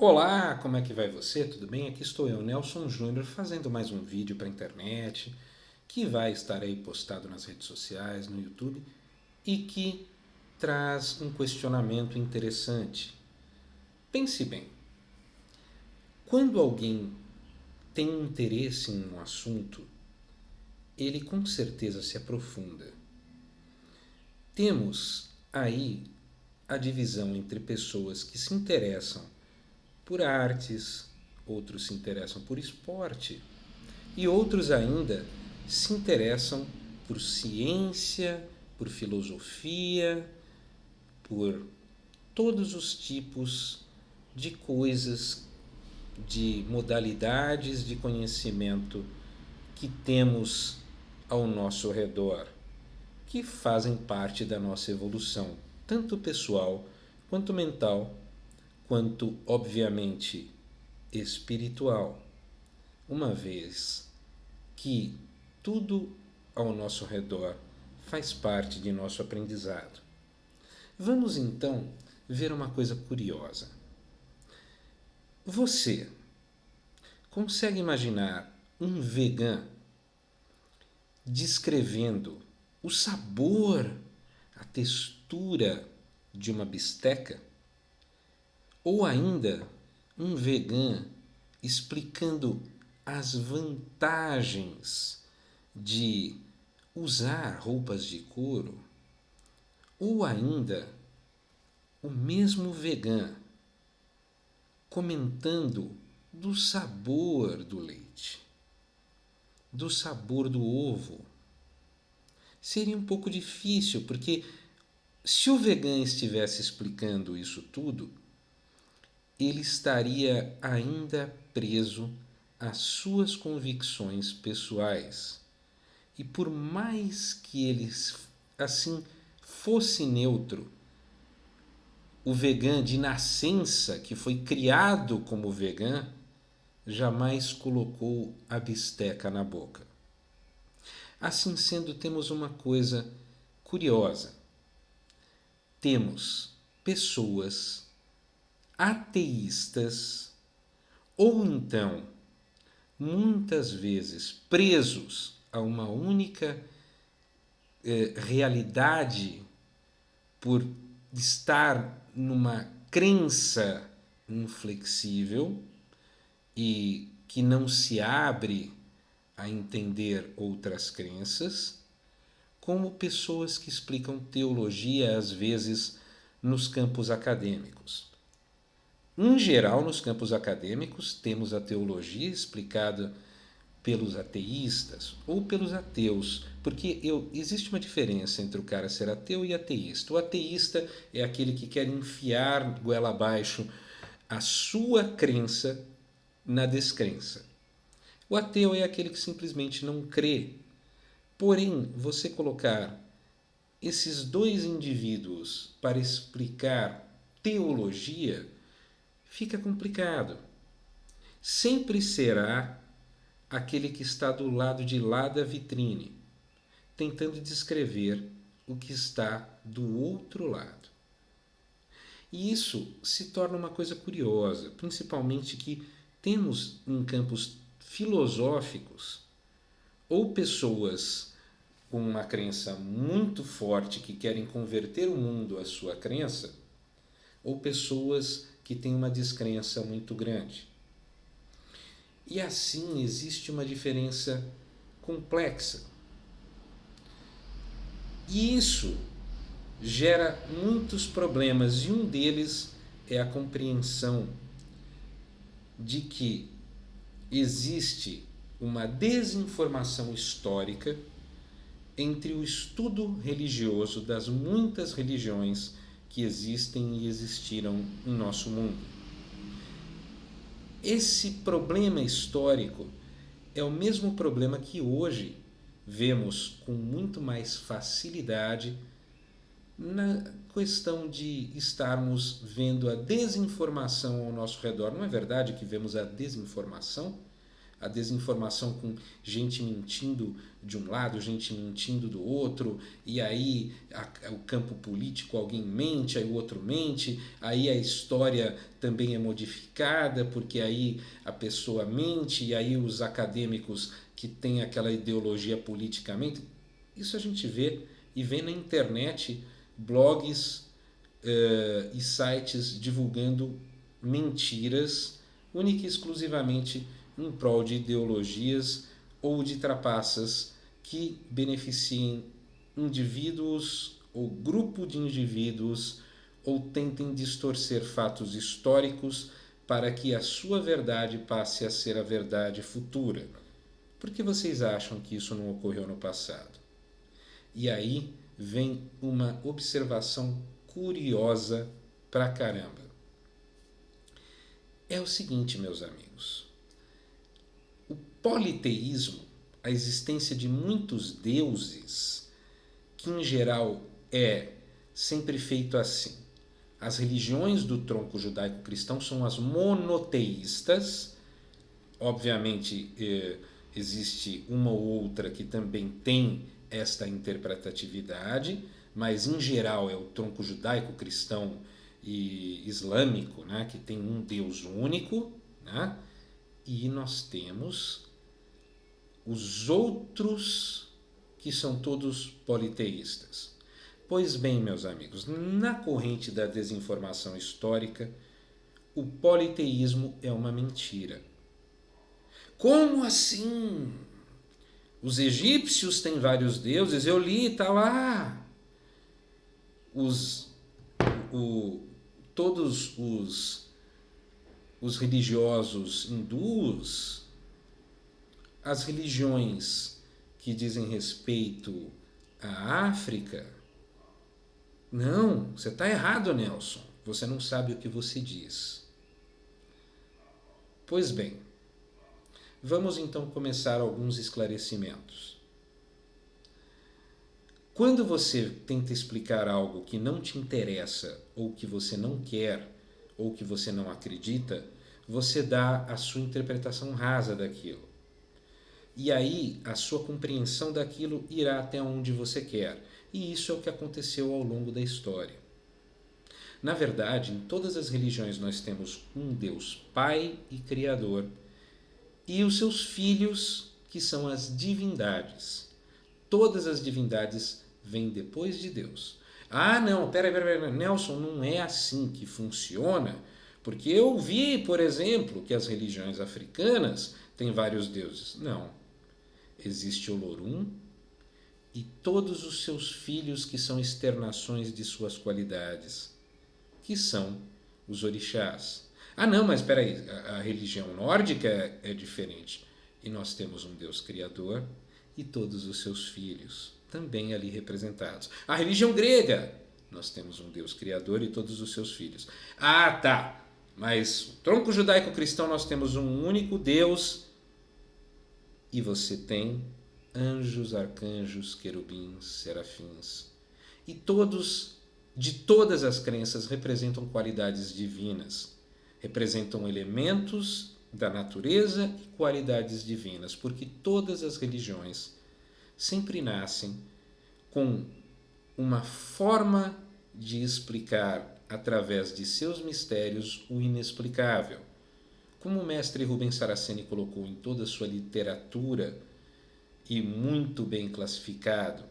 Olá, como é que vai você? Tudo bem? Aqui estou eu, Nelson Júnior, fazendo mais um vídeo para a internet, que vai estar aí postado nas redes sociais, no YouTube, e que traz um questionamento interessante. Pense bem, quando alguém tem interesse em um assunto, ele com certeza se aprofunda. Temos aí a divisão entre pessoas que se interessam por artes, outros se interessam por esporte, e outros ainda se interessam por ciência, por filosofia, por todos os tipos de coisas, de modalidades de conhecimento que temos ao nosso redor, que fazem parte da nossa evolução, tanto pessoal, quanto mental, quanto, obviamente, espiritual, uma vez que tudo ao nosso redor faz parte de nosso aprendizado. Vamos então ver uma coisa curiosa. Você consegue imaginar um vegano descrevendo o sabor, a textura de uma bisteca? Ou ainda um vegano explicando as vantagens de usar roupas de couro, ou ainda o mesmo vegano comentando do sabor do leite, do sabor do ovo. Seria um pouco difícil, porque se o vegano estivesse explicando isso tudo, ele estaria ainda preso às suas convicções pessoais. E por mais que ele assim fosse neutro, o vegan de nascença, que foi criado como vegan, jamais colocou a bisteca na boca. Assim sendo, temos uma coisa curiosa. Temos pessoas ateístas ou então muitas vezes presos a uma única realidade por estar numa crença inflexível e que não se abre a entender outras crenças, como pessoas que explicam teologia às vezes nos campos acadêmicos. Em geral, nos campos acadêmicos, temos a teologia explicada pelos ateístas ou pelos ateus, porque existe uma diferença entre o cara ser ateu e ateísta. O ateísta é aquele que quer enfiar goela abaixo a sua crença na descrença. O ateu é aquele que simplesmente não crê. Porém, você colocar esses dois indivíduos para explicar teologia fica complicado. Sempre será aquele que está do lado de lá da vitrine, tentando descrever o que está do outro lado. E isso se torna uma coisa curiosa, principalmente que temos em campos filosóficos ou pessoas com uma crença muito forte que querem converter o mundo à sua crença, ou pessoas que têm uma descrença muito grande. E assim existe uma diferença complexa. E isso gera muitos problemas, e um deles é a compreensão de que existe uma desinformação histórica entre o estudo religioso das muitas religiões que existem e existiram em nosso mundo. Esse problema histórico é o mesmo problema que hoje vemos com muito mais facilidade na questão de estarmos vendo a desinformação ao nosso redor. Não é verdade que vemos a desinformação? a desinformação com gente mentindo de um lado, gente mentindo do outro, e aí o campo político, alguém mente, aí o outro mente, aí a história também é modificada, porque aí a pessoa mente, e aí os acadêmicos que têm aquela ideologia politicamente. Isso a gente vê, e vê na internet blogs e sites divulgando mentiras única e exclusivamente em prol de ideologias ou de trapaças que beneficiem indivíduos ou grupo de indivíduos ou tentem distorcer fatos históricos para que a sua verdade passe a ser a verdade futura. Por que vocês acham que isso não ocorreu no passado? E aí vem uma observação curiosa pra caramba. É o seguinte, meus amigos. O politeísmo, a existência de muitos deuses, que em geral é sempre feito assim. As religiões do tronco judaico-cristão são as monoteístas. Obviamente, existe uma ou outra que também tem esta interpretatividade, mas em geral é o tronco judaico-cristão e islâmico, né, que tem um Deus único, né, e nós temos os outros que são todos politeístas. Pois bem, meus amigos, na corrente da desinformação histórica, o politeísmo é uma mentira. Como assim? Os egípcios têm vários deuses, eu li, está lá. Todos os religiosos hindus, as religiões que dizem respeito à África. Não, você está errado, Nelson. Você não sabe o que você diz. Pois bem, vamos então começar alguns esclarecimentos. Quando você tenta explicar algo que não te interessa, ou que você não quer, ou que você não acredita, você dá a sua interpretação rasa daquilo. E aí a sua compreensão daquilo irá até onde você quer. E isso é o que aconteceu ao longo da história. Na verdade, em todas as religiões nós temos um Deus Pai e Criador, e os seus filhos, que são as divindades. Todas as divindades vêm depois de Deus. Ah, não, pera, Nelson, não é assim que funciona, porque eu vi, por exemplo, que as religiões africanas têm vários deuses. Não. Existe Olorum e todos os seus filhos que são externações de suas qualidades, que são os orixás. Ah, não, mas espera aí, a religião nórdica é diferente. E nós temos um Deus Criador e todos os seus filhos, também ali representados. A religião grega, nós temos um Deus Criador e todos os seus filhos. Ah, tá, mas o tronco judaico-cristão nós temos um único Deus e você tem anjos, arcanjos, querubins, serafins. E todos, de todas as crenças, representam qualidades divinas. Representam elementos da natureza e qualidades divinas, porque todas as religiões sempre nascem com uma forma de explicar, através de seus mistérios, o inexplicável. Como o mestre Rubens Saraceni colocou em toda a sua literatura, e muito bem classificado,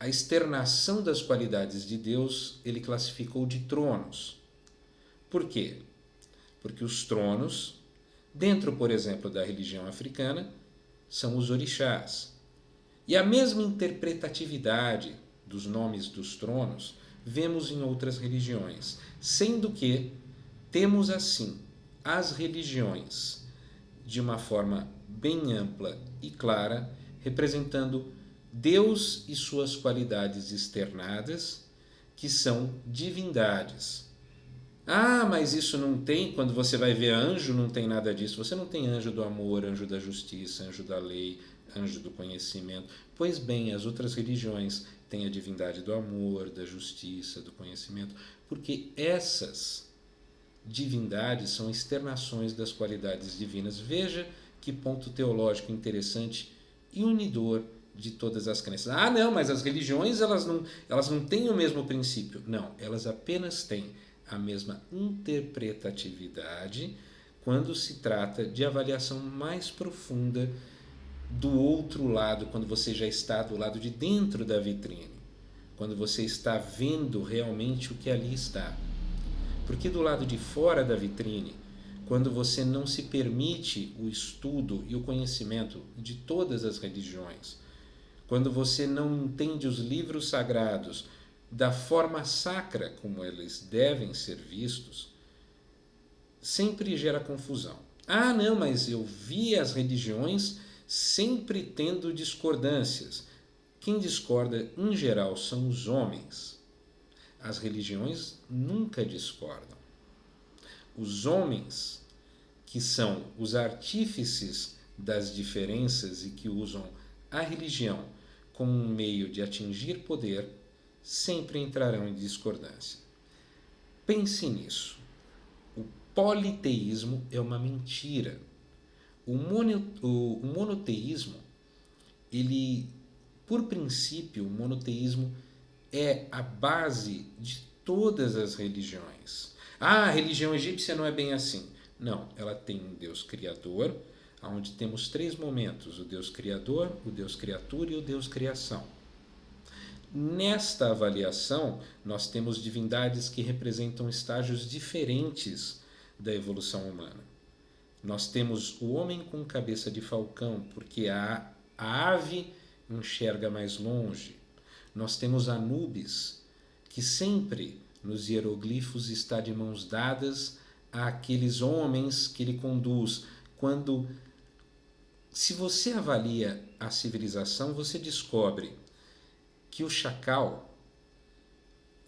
a externação das qualidades de Deus ele classificou de tronos. Por quê? Porque os tronos, dentro, por exemplo, da religião africana, são os orixás. E a mesma interpretatividade dos nomes dos tronos vemos em outras religiões, sendo que temos assim as religiões de uma forma bem ampla e clara, representando Deus e suas qualidades externadas, que são divindades. Ah, mas isso não tem, quando você vai ver anjo, não tem nada disso. Você não tem anjo do amor, anjo da justiça, anjo da lei, anjo do conhecimento. Pois bem, as outras religiões têm a divindade do amor, da justiça, do conhecimento, porque essas divindades são externações das qualidades divinas. Veja que ponto teológico interessante e unidor de todas as crenças. Ah, não, mas as religiões elas não têm o mesmo princípio. Não, elas apenas têm a mesma interpretatividade quando se trata de avaliação mais profunda do outro lado, quando você já está do lado de dentro da vitrine, quando você está vendo realmente o que ali está. Porque do lado de fora da vitrine, quando você não se permite o estudo e o conhecimento de todas as religiões, quando você não entende os livros sagrados da forma sacra como eles devem ser vistos, sempre gera confusão. Ah, não, mas eu vi as religiões sempre tendo discordâncias. Quem discorda, em geral, são os homens. As religiões nunca discordam. Os homens, que são os artífices das diferenças e que usam a religião como um meio de atingir poder, sempre entrarão em discordância. Pense nisso. O politeísmo é uma mentira. O monoteísmo, ele, por princípio, o monoteísmo é a base de todas as religiões. Ah, a religião egípcia não é bem assim. Não, ela tem um Deus criador, onde temos 3 momentos: o Deus criador, o Deus criatura e o Deus criação. Nesta avaliação, nós temos divindades que representam estágios diferentes da evolução humana. Nós temos o homem com cabeça de falcão, porque a ave enxerga mais longe. Nós temos Anubis, que sempre nos hieroglifos está de mãos dadas àqueles homens que ele conduz. Se você avalia a civilização, você descobre que o chacal,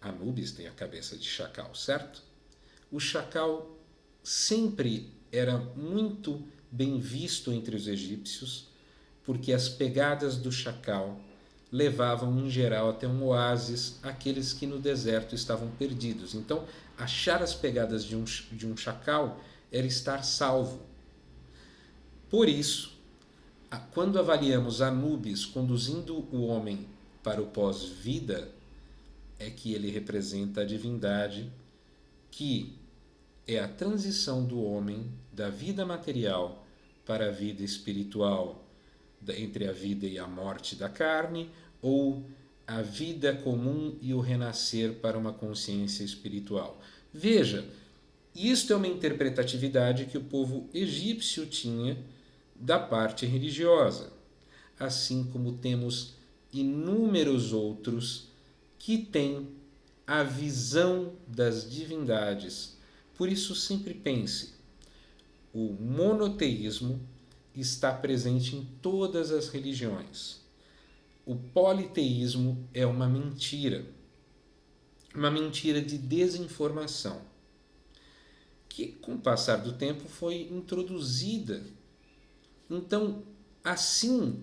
Anubis tem a cabeça de chacal, certo? O chacal sempre era muito bem visto entre os egípcios, porque as pegadas do chacal levavam em geral até um oásis aqueles que no deserto estavam perdidos. Então, achar as pegadas de um chacal era estar salvo. Por isso, quando avaliamos Anubis conduzindo o homem para o pós-vida, é que ele representa a divindade que é a transição do homem da vida material para a vida espiritual, entre a vida e a morte da carne, ou a vida comum e o renascer para uma consciência espiritual. Veja, isto é uma interpretatividade que o povo egípcio tinha da parte religiosa, assim como temos inúmeros outros que têm a visão das divindades. Por isso, sempre pense, o monoteísmo está presente em todas as religiões. O politeísmo é uma mentira de desinformação, que com o passar do tempo foi introduzida. Então, assim,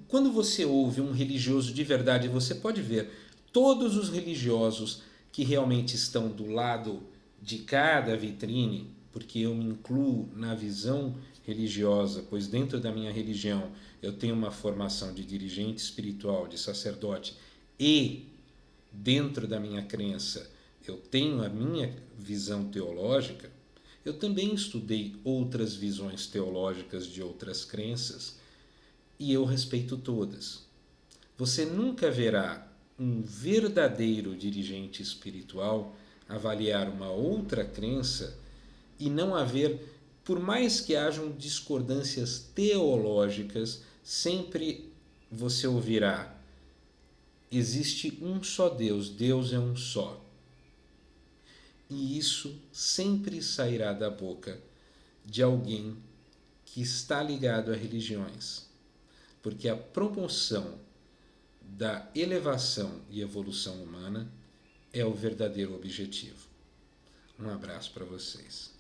quando você ouve um religioso de verdade, você pode ver todos os religiosos que realmente estão do lado de cada vitrine, porque eu me incluo na visão religiosa, pois dentro da minha religião eu tenho uma formação de dirigente espiritual, de sacerdote, e dentro da minha crença eu tenho a minha visão teológica. Eu também estudei outras visões teológicas de outras crenças e eu respeito todas. Você nunca verá um verdadeiro dirigente espiritual avaliar uma outra crença e não haver, por mais que hajam discordâncias teológicas, sempre você ouvirá: existe um só Deus, Deus é um só. E isso sempre sairá da boca de alguém que está ligado a religiões, porque a promoção da elevação e evolução humana é o verdadeiro objetivo. Um abraço para vocês.